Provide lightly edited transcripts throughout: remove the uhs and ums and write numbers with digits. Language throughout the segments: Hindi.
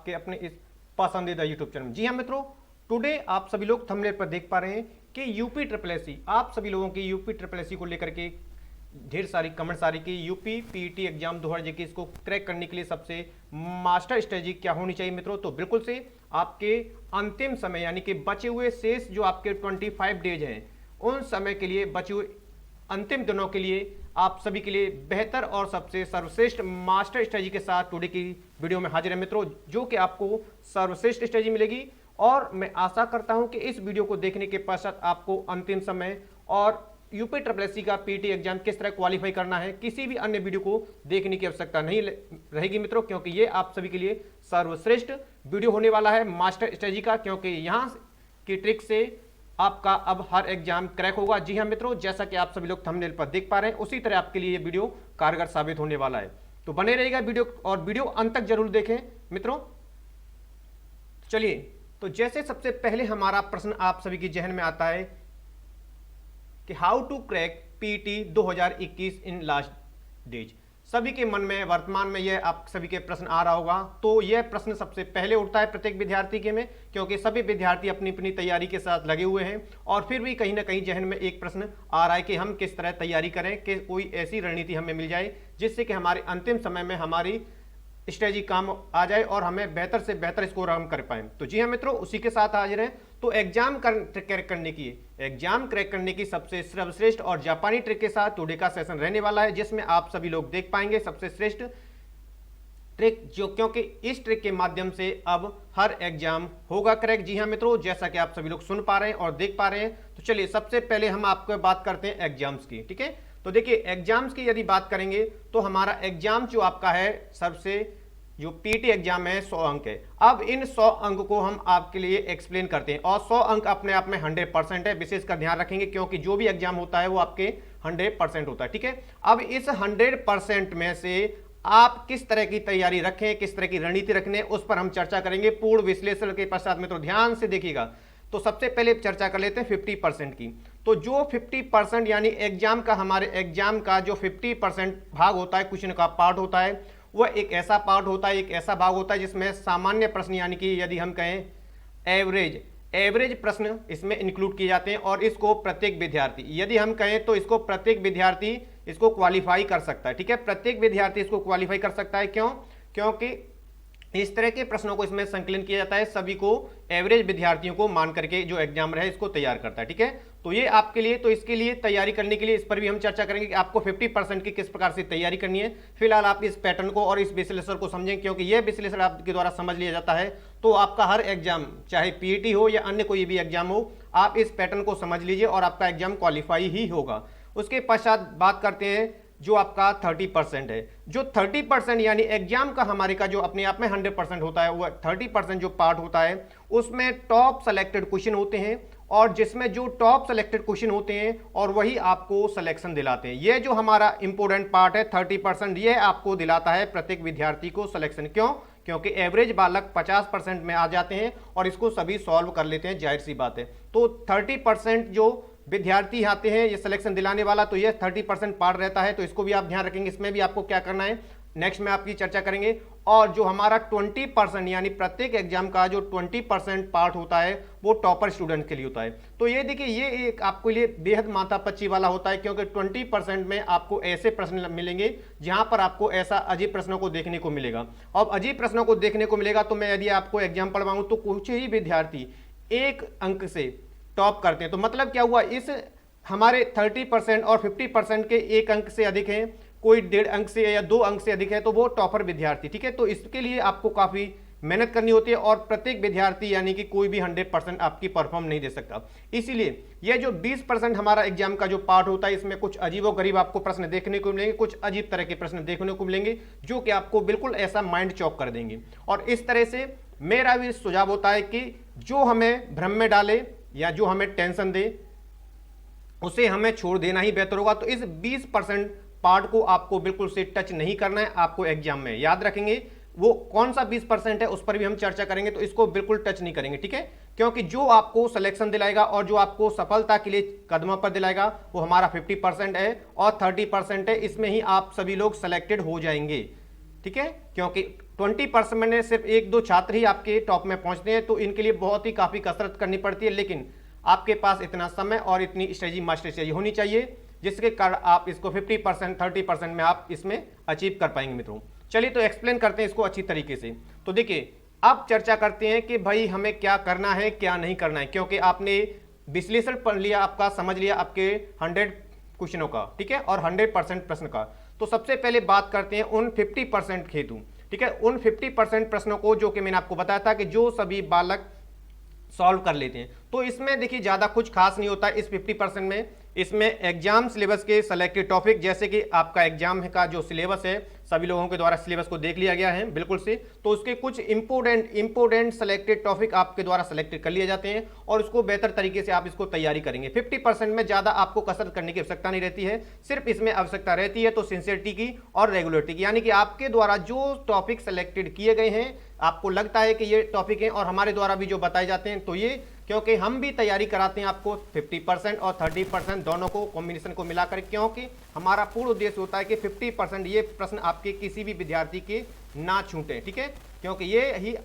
आपके अपने इस पसंदीदा यूट्यूब चैनल। जी हाँ मित्रों, टुडे आप सभी लोग थंबनेल पर देख पा रहे हैं कि यूपी ट्रिपल एससी, आप सभी लोगों की यूपी ट्रिपल एससी को लेकर के ढेर सारी कमेंट्स आ रही कि यूपी पीईटी एग्जाम 2021 को क्रैक करने के लिए सबसे मास्टर स्ट्रेटजी क्या होनी चाहिए मित्रों। तो बिल्कुल से आपके अंतिम समय यानी कि बचे हुए शेष जो आपके 25 डेज हैं, उन समय के लिए, बचे हुए अंतिम दिनों के लिए आप सभी के लिए बेहतर और सबसे सर्वश्रेष्ठ मास्टर स्ट्रेटजी के साथ टुडे की वीडियो में हाजिर है मित्रों, जो कि आपको सर्वश्रेष्ठ स्ट्रेटजी मिलेगी। और मैं आशा करता हूं कि इस वीडियो को देखने के पश्चात आपको अंतिम समय और यूपी ट्रिपल एससी का पीटी एग्जाम किस तरह क्वालिफाई करना है, किसी भी अन्य वीडियो को देखने की आवश्यकता नहीं रहेगी मित्रों, क्योंकि ये आप सभी के लिए सर्वश्रेष्ठ वीडियो होने वाला है मास्टर स्ट्रेटजी का, क्योंकि यहाँ की ट्रिक से आपका अब हर एग्जाम क्रैक होगा। जी हाँ मित्रों, जैसा कि आप सभी लोग थंबनेल पर देख पा रहे हैं, उसी तरह आपके लिए ये वीडियो कारगर साबित होने वाला है। तो बने रहेगा वीडियो, और वीडियो अंत तक जरूर देखें मित्रों। चलिए, तो जैसे सबसे पहले हमारा प्रश्न आप सभी के जहन में आता है कि how to crack PT 2021 in last days. सभी के मन में वर्तमान में यह आप सभी के प्रश्न आ रहा होगा। तो यह प्रश्न सबसे पहले उठता है प्रत्येक विद्यार्थी के में, क्योंकि सभी विद्यार्थी अपनी अपनी तैयारी के साथ लगे हुए हैं, और फिर भी कहीं ना कहीं जहन में एक प्रश्न आ रहा है कि हम किस तरह तैयारी करें कि कोई ऐसी रणनीति हमें मिल जाए जिससे कि हमारे अंतिम समय में हमारी स्ट्रेटजी काम आ जाए और हमें बेहतर से बेहतर स्कोर हम कर पाए। तो जी हाँ मित्रों, उसी के साथ हाजिर हैं। तो एग्जाम क्रैक करने की सबसे सर्वश्रेष्ठ और जापानी ट्रिक के साथ टुडे का सेशन रहने वाला है, जिसमें आप सभी लोग देख पाएंगे सबसे श्रेष्ठ ट्रिक, जो क्योंकि इस ट्रिक के माध्यम से अब हर एग्जाम होगा क्रैक। जी हाँ मित्रों, जैसा कि आप सभी लोग सुन पा रहे हैं और देख पा रहे हैं। तो चलिए, सबसे पहले हम आपको बात करते हैं एग्जाम्स की। ठीक है, तो देखिए एग्जाम्स की यदि बात करेंगे तो हमारा एग्जाम जो आपका है, सबसे जो पीटी एग्जाम है 100 अंक है। अब इन 100 अंक को हम आपके लिए एक्सप्लेन करते हैं, और 100 अंक अपने आप में 100% है, विशेषकर ध्यान रखेंगे, क्योंकि जो भी एग्जाम होता है वो आपके 100% होता है। ठीक है, अब इस 100% में से आप किस तरह की तैयारी रखें, किस तरह की रणनीति रखने, उस पर हम चर्चा करेंगे पूर्ण विश्लेषण के पश्चात में। तो ध्यान से देखिएगा। तो सबसे पहले चर्चा कर लेते हैं 50% की। तो जो 50% यानी एग्जाम का, हमारे एग्जाम का जो 50% भाग होता है, क्वेश्चन का पार्ट होता है, वह एक ऐसा पार्ट होता है, एक ऐसा भाग होता है जिसमें सामान्य प्रश्न यानी कि यदि हम कहें एवरेज प्रश्न इसमें इंक्लूड किए जाते हैं, और इसको प्रत्येक विद्यार्थी, यदि हम कहें तो इसको प्रत्येक विद्यार्थी इसको क्वालिफाई कर सकता है। ठीक है, प्रत्येक विद्यार्थी इसको क्वालिफाई कर सकता है। क्यों? क्योंकि इस तरह के प्रश्नों को इसमें संकलन किया जाता है, सभी को एवरेज विद्यार्थियों को मान करके जो एग्जाम है इसको तैयार करता है। ठीक है, तो ये आपके लिए, तो इसके लिए तैयारी करने के लिए इस पर भी हम चर्चा करेंगे कि आपको 50% की किस प्रकार से तैयारी करनी है। फिलहाल आप इस पैटर्न को और इस विश्लेषण को समझें, क्योंकि यह विश्लेषण आपके द्वारा समझ लिया जाता है तो आपका हर एग्जाम, चाहे पीईटी हो या अन्य कोई भी एग्जाम हो, आप इस पैटर्न को समझ लीजिए और आपका एग्जाम क्वालिफाई ही होगा। उसके पश्चात बात करते हैं जो आपका 30% है। जो 30% यानी एग्जाम का हमारे का जो अपने आप में 100% होता है, वो 30% जो पार्ट होता है उसमें टॉप सेलेक्टेड क्वेश्चन होते हैं, और जिसमें जो टॉप सेलेक्टेड क्वेश्चन होते हैं और वही आपको सिलेक्शन दिलाते हैं। ये जो हमारा इंपॉर्टेंट पार्ट है 30%, ये आपको दिलाता है प्रत्येक विद्यार्थी को सिलेक्शन। क्यों? क्योंकि एवरेज बालक 50% में आ जाते हैं और इसको सभी सॉल्व कर लेते हैं, जाहिर सी बात है। तो 30% जो विद्यार्थी आते हैं ये सिलेक्शन दिलाने वाला, तो ये 30% पार्ट रहता है। तो इसको भी आप ध्यान रखेंगे, इसमें भी आपको क्या करना है नेक्स्ट में आपकी चर्चा करेंगे। और जो हमारा 20% यानी प्रत्येक एग्जाम का जो 20% पार्ट होता है वो टॉपर स्टूडेंट के लिए होता है। तो ये देखिए, ये एक आपके लिए बेहद माथापच्ची वाला होता है, क्योंकि 20% में आपको ऐसे प्रश्न मिलेंगे जहां पर आपको ऐसा अजीब प्रश्नों को देखने को मिलेगा। और अजीब प्रश्नों को देखने को मिलेगा तो मैं यदि आपको एग्जाम पढ़वाऊं तो कुछ ही विद्यार्थी 1 अंक से टॉप करते हैं। तो मतलब क्या हुआ, इस हमारे 30% और 50% के 1 अंक से अधिक हैं, कोई 1.5 अंक से या 2 अंक से अधिक है, तो वो टॉपर विद्यार्थी। ठीक है, तो इसके लिए आपको काफी मेहनत करनी होती है, और प्रत्येक विद्यार्थी यानी कि कोई भी 100% आपकी परफॉर्म नहीं दे सकता। इसीलिए ये जो 20% हमारा एग्जाम का जो पार्ट होता है, इसमें कुछ अजीबोगरीब आपको प्रश्न देखने को मिलेंगे, कुछ अजीब तरह के प्रश्न देखने को मिलेंगे जो कि आपको बिल्कुल ऐसा माइंड चौक कर देंगे। और इस तरह से मेरा भी सुझाव होता है कि जो हमें भ्रम में डाले या जो हमें टेंशन दे उसे हमें छोड़ देना ही बेहतर होगा। तो इस 20% पार्ट को आपको बिल्कुल से टच नहीं करना है आपको एग्जाम में। याद रखेंगे वो कौन सा 20% है, उस पर भी हम चर्चा करेंगे, तो इसको बिल्कुल टच नहीं करेंगे। ठीक है, क्योंकि जो आपको सिलेक्शन दिलाएगा और जो आपको सफलता के लिए कदमों पर दिलाएगा वो हमारा 50% है और 30% है, इसमें ही आप सभी लोग सेलेक्टेड हो जाएंगे। ठीक है, क्योंकि 20% में सिर्फ एक दो छात्र ही आपके टॉप में पहुंचते हैं, तो इनके लिए बहुत ही काफ़ी कसरत करनी पड़ती है, लेकिन आपके पास इतना समय और इतनी स्ट्रेटजी मास्टर स्ट्रेटजी होनी चाहिए जिसके कारण आप इसको 50% 30% में आप इसमें अचीव कर पाएंगे मित्रों। चलिए तो एक्सप्लेन करते हैं इसको अच्छी तरीके से। तो देखिए अब चर्चा करते हैं कि भाई हमें क्या करना है क्या नहीं करना है, क्योंकि आपने विश्लेषण पढ़ लिया, आपका समझ लिया आपके 100 क्वेश्चनों का, ठीक है, और 100% प्रश्न का। तो सबसे पहले बात करते हैं उन 50% हेतु, ठीक है, उन 50% प्रश्नों को जो कि मैंने आपको बताया था कि जो सभी बालक सॉल्व कर लेते हैं। तो इसमें देखिए ज़्यादा कुछ खास नहीं होता इस 50% में। इसमें एग्जाम सिलेबस के सेलेक्टेड टॉपिक, जैसे कि आपका एग्जाम का जो सिलेबस है सभी लोगों के द्वारा सिलेबस को देख लिया गया है बिल्कुल से, तो उसके कुछ इंपोर्टेंट सेलेक्टेड टॉपिक आपके द्वारा सेलेक्टेड कर लिए जाते हैं और उसको बेहतर तरीके से आप इसको तैयारी करेंगे। 50% में ज़्यादा आपको कसरत करने की आवश्यकता नहीं रहती है, सिर्फ इसमें आवश्यकता रहती है तो सिंसियरिटी की और रेगुलरिटी की, यानी कि आपके द्वारा जो टॉपिक सेलेक्टेड किए गए हैं, आपको लगता है कि ये टॉपिक हैं और हमारे द्वारा भी जो बताए जाते हैं, तो ये क्योंकि हम भी तैयारी कराते हैं आपको 50% और 30% दोनों को कॉम्बिनेशन को मिलाकर, क्योंकि हमारा पूर्ण उद्देश्य होता है कि 50% ये प्रश्न आपके किसी भी विद्यार्थी के ना छूटें, ठीक है, क्योंकि ये ही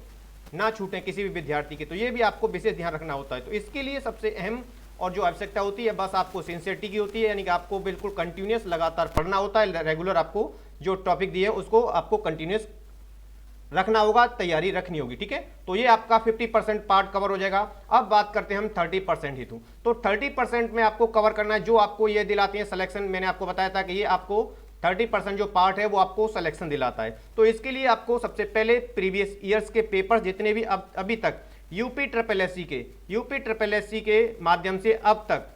ना छूटें किसी भी विद्यार्थी के, तो ये भी आपको विशेष ध्यान रखना होता है। तो इसके लिए सबसे अहम और जो आवश्यकता होती है बस आपको सिंसियरिटी की होती है, यानी कि आपको बिल्कुल कंटिन्यूस लगातार पढ़ना होता है, रेगुलर आपको जो टॉपिक दिए उसको आपको कंटिन्यूस रखना होगा, तैयारी रखनी होगी, ठीक है। तो ये आपका 50% पार्ट कवर हो जाएगा। अब बात करते हैं हम 30% हेतु। तो 30% में आपको कवर करना है जो आपको ये दिलाते हैं सिलेक्शन। मैंने आपको बताया था कि ये आपको 30% जो पार्ट है वो आपको सिलेक्शन दिलाता है। तो इसके लिए आपको सबसे पहले प्रीवियस ईयर्स के पेपर जितने भी अभी तक यूपी ट्रिपल एस सी के माध्यम से अब तक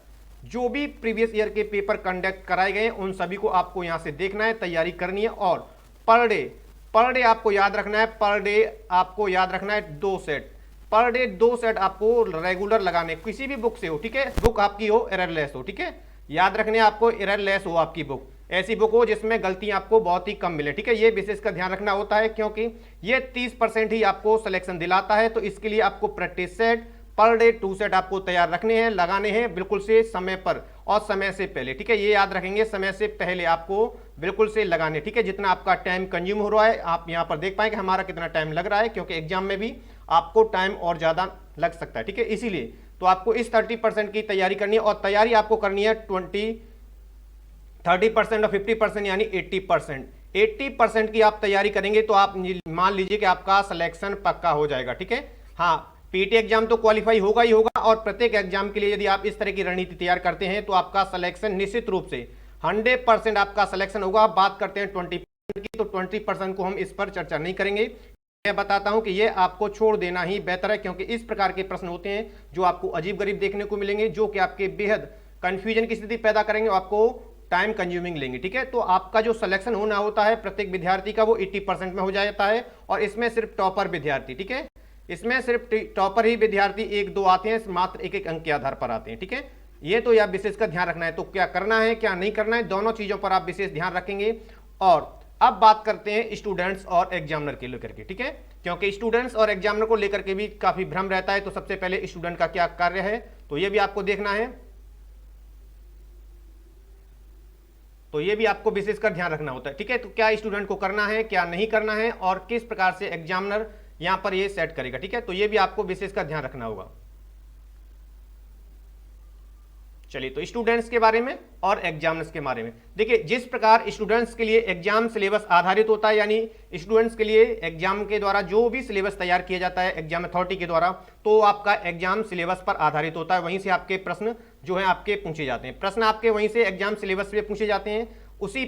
जो भी प्रीवियस ईयर के पेपर कंडक्ट कराए गए उन सभी को आपको यहाँ से देखना है, तैयारी करनी है। और पर डे आपको याद रखना है, पर डे आपको याद रखना है 2 सेट, पर डे 2 सेट आपको रेगुलर लगाने, किसी भी बुक से हो, ठीक है, बुक आपकी हो एररलेस हो, ठीक है, याद रखने आपको एररलेस हो आपकी बुक, ऐसी बुक हो जिसमें गलतियां आपको बहुत ही कम मिले, ठीक है, ये विशेष का ध्यान रखना होता है क्योंकि ये 30% ही आपको सिलेक्शन दिलाता है। तो इसके लिए आपको practice set per day 2 set आपको तैयार रखने हैं, लगाने हैं बिल्कुल से समय पर और समय से पहले, ठीक है, ये याद रखेंगे, समय से पहले आपको बिल्कुल से लगाने, ठीक है। जितना आपका टाइम कंज्यूम हो रहा है आप यहाँ पर देख पाएंगे हमारा कितना टाइम लग रहा है, क्योंकि एग्जाम में भी आपको टाइम और ज़्यादा लग सकता है, ठीक है, इसीलिए तो आपको इस 30% की तैयारी करनी है। और तैयारी आपको करनी है 30% और 50% यानी 80% की आप तैयारी करेंगे तो आप मान लीजिए कि आपका सिलेक्शन पक्का हो जाएगा, ठीक है। हाँ, पीटी एग्जाम तो क्वालिफाई होगा ही होगा, और प्रत्येक एग्जाम के लिए यदि आप इस तरह की रणनीति तैयार करते हैं तो आपका सिलेक्शन निश्चित रूप से 100% आपका सिलेक्शन होगा। बात करते हैं 20% की, तो 20% को हम इस पर चर्चा नहीं करेंगे। मैं बताता हूं कि ये आपको छोड़ देना ही बेहतर है, क्योंकि इस प्रकार के प्रश्न होते हैं जो आपको अजीब गरीब देखने को मिलेंगे, जो कि आपके बेहद कंफ्यूजन की स्थिति पैदा करेंगे, आपको टाइम कंज्यूमिंग लेंगे, ठीक है। तो आपका जो सिलेक्शन होना होता है प्रत्येक विद्यार्थी का वो 80% में हो जाता है, और इसमें सिर्फ टॉपर विद्यार्थी, ठीक है, इसमें सिर्फ टॉपर ही विद्यार्थी 1-2 आते हैं, मात्र एक अंक के आधार पर आते हैं, ठीक है। ये तो आप विशेष का ध्यान रखना है। तो क्या करना है क्या नहीं करना है, दोनों चीजों पर आप विशेष ध्यान रखेंगे। और अब बात करते हैं स्टूडेंट्स और एग्जामिनर के लेकर के, ठीक है, क्योंकि स्टूडेंट्स और एग्जामिनर को लेकर के भी काफी भ्रम रहता है। तो सबसे पहले स्टूडेंट का क्या कार्य है तो ये भी आपको देखना है, तो ये भी आपको विशेषकर ध्यान रखना होता है, ठीक है। तो क्या स्टूडेंट को करना है क्या नहीं करना है और किस प्रकार से एग्जामिनर यहां पर ये सेट करेगा, ठीक है, तो ये भी आपको विशेषकर ध्यान रखना होगा। चलिए तो स्टूडेंट्स के बारे में और एग्जामिनर्स के बारे में देखिए, जिस प्रकार स्टूडेंट्स के लिए एग्जाम सिलेबस आधारित होता है, यानी स्टूडेंट्स के लिए एग्जाम के द्वारा जो भी सिलेबस तैयार किया जाता है एग्जाम अथॉरिटी के द्वारा, तो आपका एग्जाम सिलेबस पर आधारित होता है, वहीं से आपके प्रश्न जो है आपके पूछे जाते हैं, प्रश्न आपके वहीं से एग्जाम सिलेबस पे पूछे जाते हैं। उसी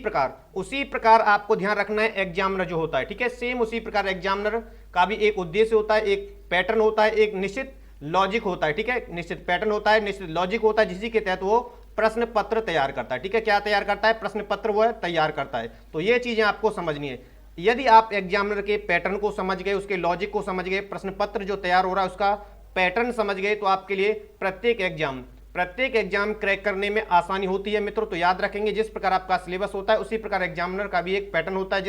प्रकार आपको ध्यान रखना है एग्जामिनर जो होता है, ठीक है, सेम उसी प्रकार एग्जामिनर का भी एक उद्देश्य होता है, एक पैटर्न होता है, एक निश्चित लॉजिक होता है, ठीक है, निश्चित पैटर्न होता है, निश्चित लॉजिक होता है, जिसी के तहत वो प्रश्न पत्र तैयार करता है, ठीक है, क्या तैयार करता है, प्रश्न पत्र वो तैयार करता है। तो ये चीजें आपको समझनी है। यदि आप एग्जामिनर के पैटर्न को समझ गए, उसके लॉजिक को समझ गए, प्रश्न पत्र जो तैयार हो रहा है उसका पैटर्न समझ गए, तो आपके लिए प्रत्येक एग्जाम क्रैक करने में आसानी होती है मित्रों। तो याद रखेंगे जिस प्रकार आपका सिलेबस होता है उसी प्रकार एग्जामिनर का भी एक पैटर्न होता है।